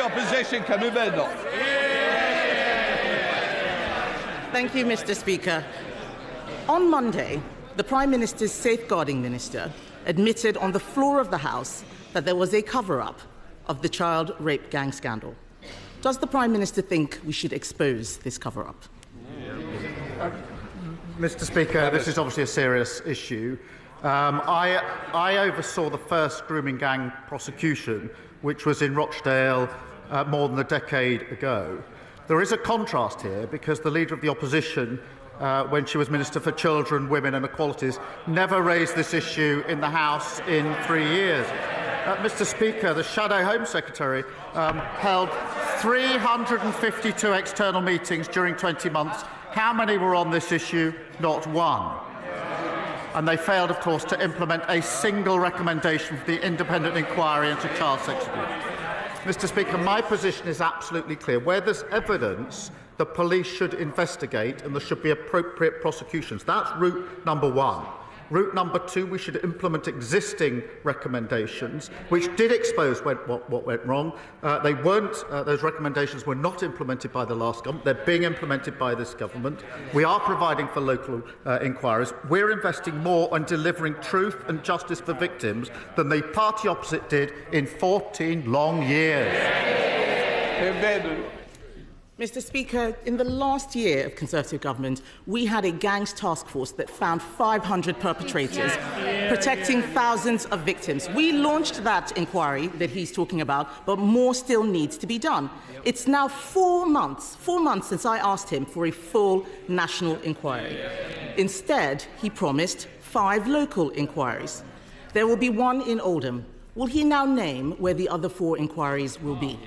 Opposition, Kemi Badenoch. Thank you, Mr. Speaker. On Monday, the Prime Minister's safeguarding minister admitted on the floor of the House that there was a cover-up of the child rape gang scandal. Does the Prime Minister think we should expose this cover-up? Mr. Speaker, this is obviously a serious issue. I oversaw the first grooming gang prosecution, which was in Rochdale more than a decade ago. There is a contrast here because the Leader of the Opposition, when she was Minister for Children, Women and Equalities, never raised this issue in the House in 3 years. Mr. Speaker, the Shadow Home Secretary held 352 external meetings during 20 months. How many were on this issue? Not one. And they failed, of course, to implement a single recommendation for the independent inquiry into child sex abuse. Mr. Speaker, my position is absolutely clear. Where there's evidence, the police should investigate and there should be appropriate prosecutions. That's route number one. Route number two, we should implement existing recommendations, which did expose what went wrong. They weren't; those recommendations were not implemented by the last government. They're being implemented by this government. We are providing for local inquiries. We're investing more on delivering truth and justice for victims than the party opposite did in 14 long years. Mr. Speaker, in the last year of Conservative government, we had a gangs task force that found 500 perpetrators, protecting thousands of victims. We launched that inquiry that he's talking about, but more still needs to be done. It's now 4 months since I asked him for a full national inquiry. Instead, he promised 5 local inquiries. There will be one in Oldham. Will he now name where the other 4 inquiries will be?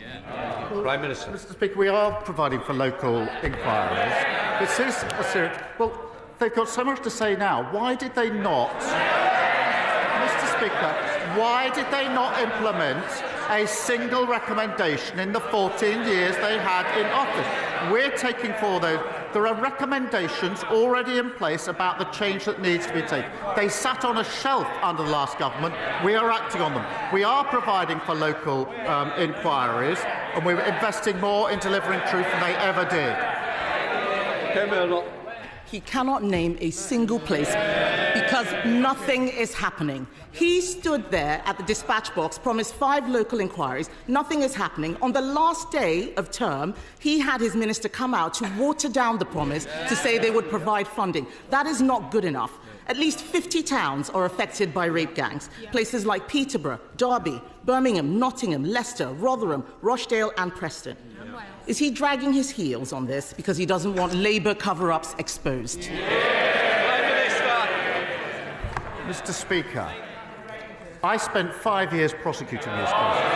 Prime Minister. Mr. Speaker, we are providing for local inquiries. This is a serious... Well, they've got so much to say now. Why did they not... Mr. Speaker, why did they not implement a single recommendation in the 14 years they had in office? We're taking forward those. There are recommendations already in place about the change that needs to be taken. They sat on a shelf under the last government. We are acting on them. We are providing for local inquiries, and we're investing more in delivering truth than they ever did. He cannot name a single place because nothing is happening. He stood there at the dispatch box, promised 5 local inquiries. Nothing is happening. On the last day of term, he had his minister come out to water down the promise to say they would provide funding. That is not good enough. At least 50 towns are affected by rape gangs. Places like Peterborough, Derby, Birmingham, Nottingham, Leicester, Rotherham, Rochdale and Preston. Is he dragging his heels on this because he doesn't want Labour cover-ups exposed? Mr. Speaker, I spent 5 years prosecuting these cases.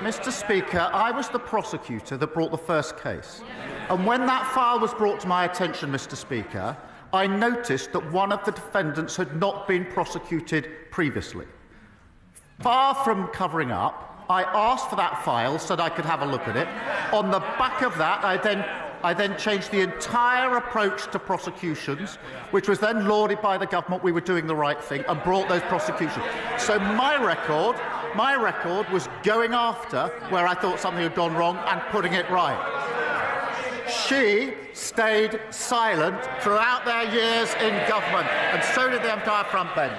Mr. Speaker, I was the prosecutor that brought the first case. And when that file was brought to my attention, Mr. Speaker, I noticed that one of the defendants had not been prosecuted previously. Far from covering up, I asked for that file so that I could have a look at it. On the back of that, I then changed the entire approach to prosecutions, which was then lauded by the government. We were doing the right thing and brought those prosecutions. So my record was going after where I thought something had gone wrong and putting it right. She stayed silent throughout their years in government, and so did the entire front bench.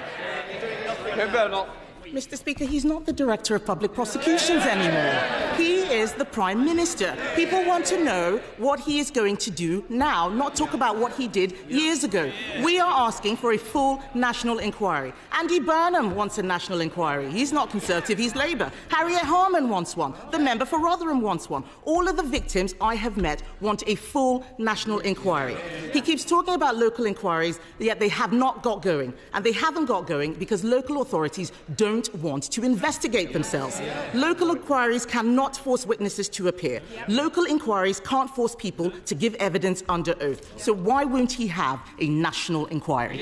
Mr. Speaker, he's not the Director of Public Prosecutions anymore. He is the Prime Minister. People want to know what he is going to do now, not talk about what he did years ago. We are asking for a full national inquiry. Andy Burnham wants a national inquiry. He's not Conservative, he's Labour. Harriet Harman wants one. The member for Rotherham wants one. All of the victims I have met want a full national inquiry. He keeps talking about local inquiries, yet they have not got going. And they haven't got going because local authorities don't want to investigate themselves. Local inquiries cannot force witnesses to appear. Local inquiries can't force people to give evidence under oath. So why won't he have a national inquiry?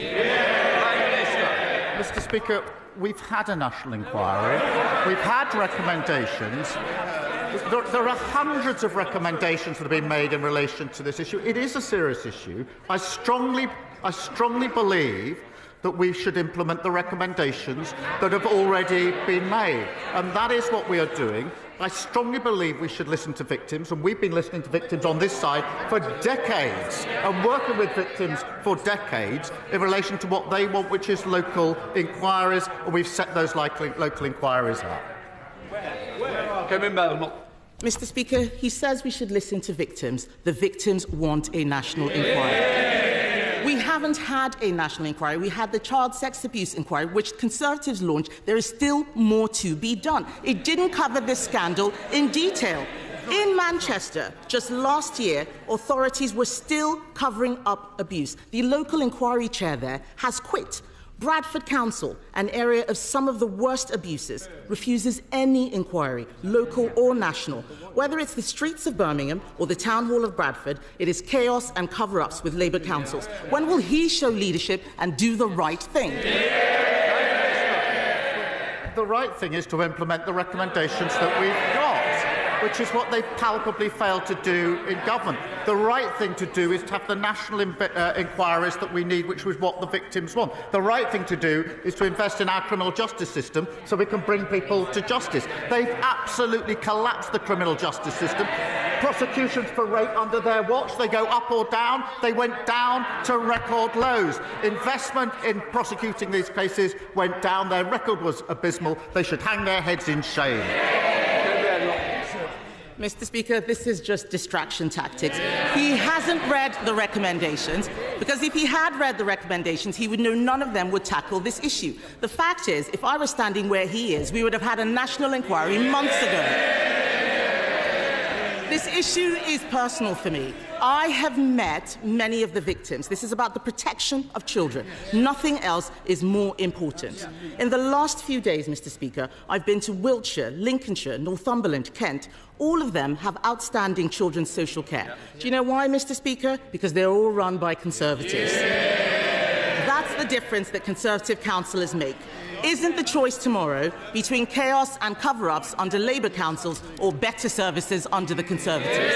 Mr. Speaker, we've had a national inquiry. We've had recommendations. There are hundreds of recommendations that have been made in relation to this issue. It is a serious issue. I strongly believe that we should implement the recommendations that have already been made. And that is what we are doing. I strongly believe we should listen to victims, and we've been listening to victims on this side for decades and working with victims for decades in relation to what they want, which is local inquiries, and we've set those local inquiries up. Kemi Badenoch. Mr. Speaker, he says we should listen to victims. The victims want a national inquiry. We haven't had a national inquiry. We had the child sex abuse inquiry, which Conservatives launched. There is still more to be done. It didn't cover this scandal in detail. In Manchester, just last year, authorities were still covering up abuse. The local inquiry chair there has quit. Bradford Council, an area of some of the worst abuses, refuses any inquiry, local or national. Whether it's the streets of Birmingham or the Town Hall of Bradford, it is chaos and cover-ups with Labour councils. When will he show leadership and do the right thing? The right thing is to implement the recommendations that we've got, which is what they palpably failed to do in government. The right thing to do is to have the national inquiries that we need, which was what the victims want. The right thing to do is to invest in our criminal justice system so we can bring people to justice. They've absolutely collapsed the criminal justice system. Prosecutions for rape under their watch, they go up or down. They went down to record lows. Investment in prosecuting these cases went down. Their record was abysmal. They should hang their heads in shame. Mr. Speaker, this is just distraction tactics. He hasn't read the recommendations, because if he had read the recommendations, he would know none of them would tackle this issue. The fact is, if I were standing where he is, we would have had a national inquiry months ago. This issue is personal for me. I have met many of the victims. This is about the protection of children. Nothing else is more important. In the last few days, Mr. Speaker, I've been to Wiltshire, Lincolnshire, Northumberland, Kent. All of them have outstanding children's social care. Do you know why, Mr. Speaker? Because they're all run by Conservatives. That's the difference that Conservative councillors make. Isn't the choice tomorrow between chaos and cover-ups under Labour councils or better services under the Conservatives?